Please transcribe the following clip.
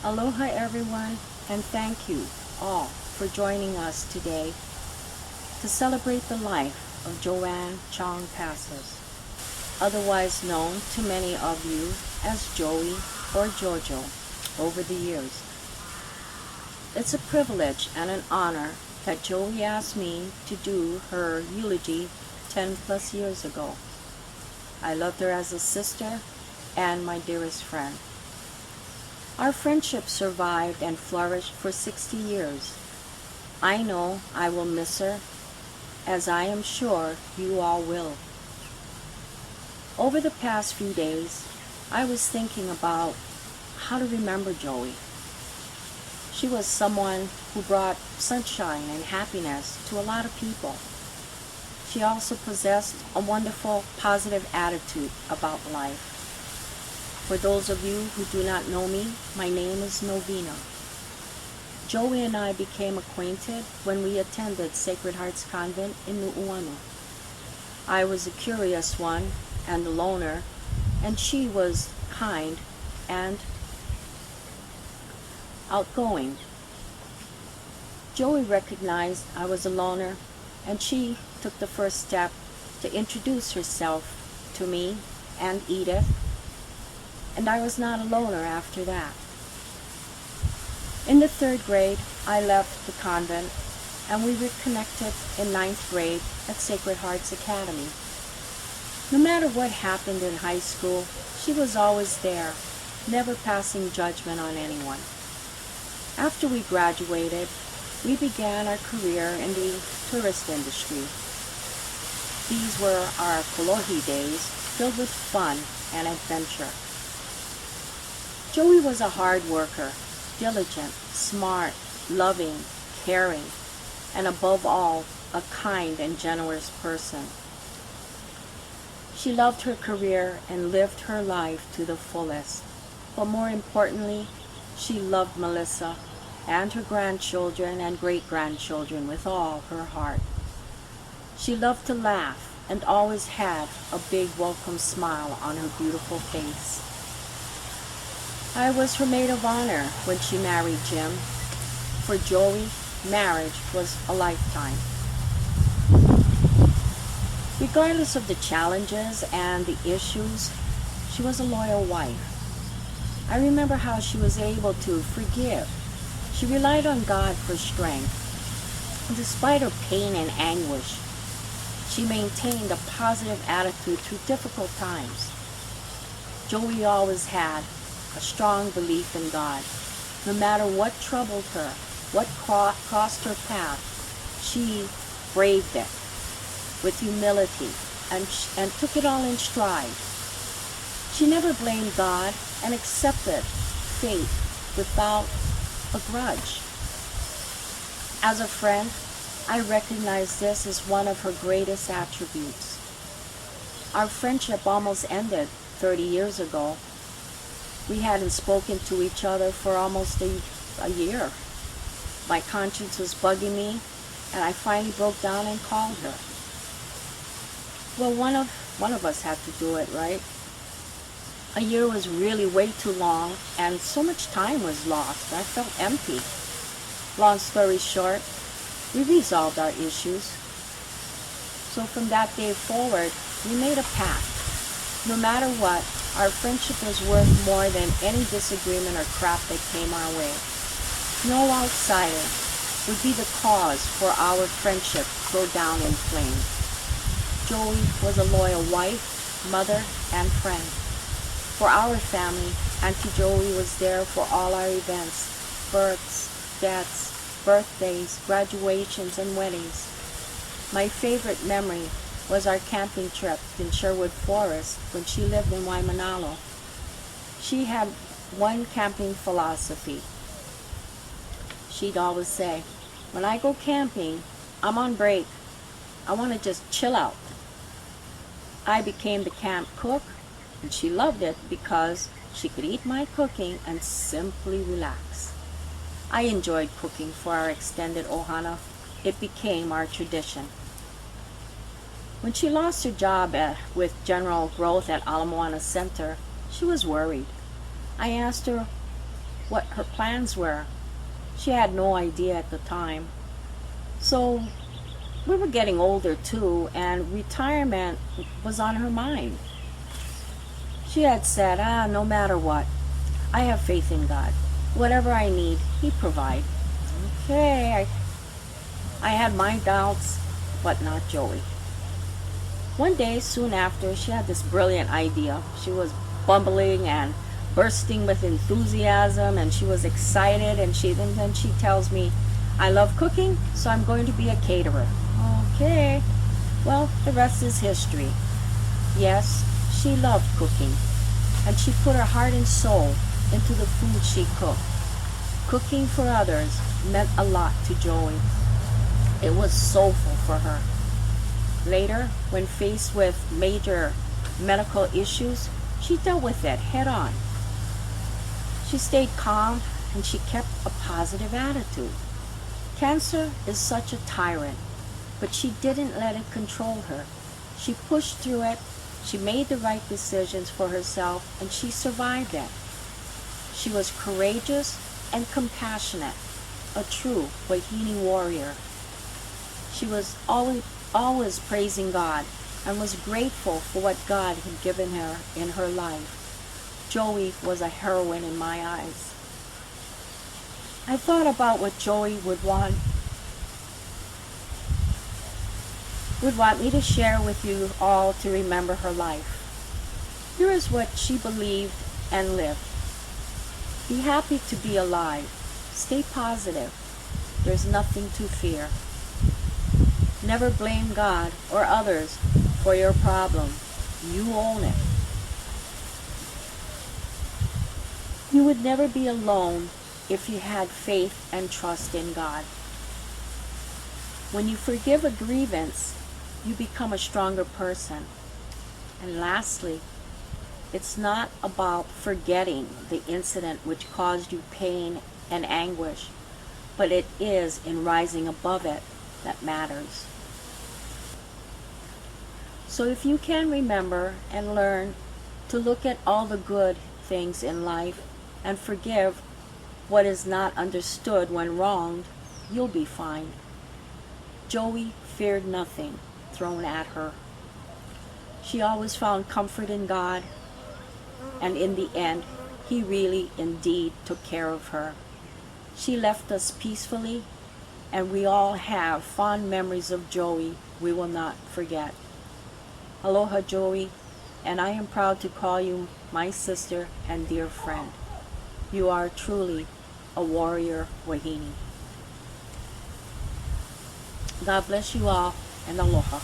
Aloha everyone, and thank you all for joining us today to celebrate the life of Joanne Chong Passes, otherwise known to many of you as Joey or Jojo over the years. It's a privilege and an honor that Joey asked me to do her eulogy 10 plus years ago. I loved her as a sister and my dearest friend. Our friendship survived and flourished for 60 years. I know I will miss her, as I am sure you all will. Over the past few days, I was thinking about how to remember Joey. She was someone who brought sunshine and happiness to a lot of people. She also possessed a wonderful, positive attitude about life. For those of you who do not know me, my name is Novena. Joey and I became acquainted when we attended Sacred Hearts Convent in Nu'uanu. I was a curious one and a loner, and she was kind and outgoing. Joey recognized I was a loner, and she took the first step to introduce herself to me and Edith, and I was not a loner after that. In the 3rd grade, I left the convent, and we reconnected in 9th grade at Sacred Hearts Academy. No matter what happened in high school, she was always there, never passing judgment on anyone. After we graduated, we began our career in the tourist industry. These were our Kolohi days, filled with fun and adventure. Joey was a hard worker, diligent, smart, loving, caring, and above all, a kind and generous person. She loved her career and lived her life to the fullest. But more importantly, she loved Melissa and her grandchildren and great-grandchildren with all her heart. She loved to laugh and always had a big welcome smile on her beautiful face. I was her maid of honor when she married Jim. For Joey, marriage was a lifetime. Regardless of the challenges and the issues, she was a loyal wife. I remember how she was able to forgive. She relied on God for strength. And despite her pain and anguish, she maintained a positive attitude through difficult times. Joey always had a strong belief in God. No matter what troubled her, what crossed her path, she braved it with humility and took it all in stride. She never blamed God and accepted fate without a grudge. As a friend, I recognize this as one of her greatest attributes. Our friendship almost ended 30 years ago. We hadn't spoken to each other for almost a year. My conscience was bugging me, and I finally broke down and called her. Well, one of us had to do it, right? A year was really way too long, and so much time was lost. I felt empty. Long story short, we resolved our issues. So from that day forward, we made a pact. No matter what, our friendship was worth more than any disagreement or crap that came our way. No outsider would be the cause for our friendship to go down in flames. Joey was a loyal wife, mother, and friend. For our family, Aunty Joey was there for all our events, births, deaths, birthdays, graduations, and weddings. My favorite memory was our camping trip in Sherwood Forest when she lived in Waimanalo. She had one camping philosophy. She'd always say, "When I go camping, I'm on break. I want to just chill out." I became the camp cook, and she loved it because she could eat my cooking and simply relax. I enjoyed cooking for our extended ohana. It became our tradition. When she lost her job with general growth at Ala Moana Center, she was worried. I asked her what her plans were. She had no idea at the time. So we were getting older too, and retirement was on her mind. She had said, no matter what, I have faith in God. Whatever I need, He provides. Okay, I had my doubts, but not Joey. One day, soon after, she had this brilliant idea. She was bumbling and bursting with enthusiasm, and she was excited, and then she tells me, I love cooking, so I'm going to be a caterer. Okay, well, the rest is history. Yes, she loved cooking, and she put her heart and soul into the food she cooked. Cooking for others meant a lot to Joey. It was soulful for her. Later, when faced with major medical issues, she dealt with it head on. She stayed calm and she kept a positive attitude. Cancer is such a tyrant, but she didn't let it control her. She pushed through it, she made the right decisions for herself, and she survived it. She was courageous and compassionate, a true Wahine warrior. She was always praising God and was grateful for what God had given her in her life. Joey was a heroine in my eyes. I thought about what Joey would want me to share with you all to remember her life. Here is what she believed and lived. Be happy to be alive. Stay positive. There's nothing to fear. Never blame God or others for your problem. You own it. You would never be alone if you had faith and trust in God. When you forgive a grievance, you become a stronger person. And lastly, it's not about forgetting the incident which caused you pain and anguish, but it is in rising above it that matters. So if you can remember and learn to look at all the good things in life and forgive what is not understood when wronged, you'll be fine. Joey feared nothing thrown at her. She always found comfort in God, and in the end, He really indeed took care of her. She left us peacefully, and we all have fond memories of Joey we will not forget. Aloha, Joey, and I am proud to call you my sister and dear friend. You are truly a warrior Wahine. God bless you all, and aloha.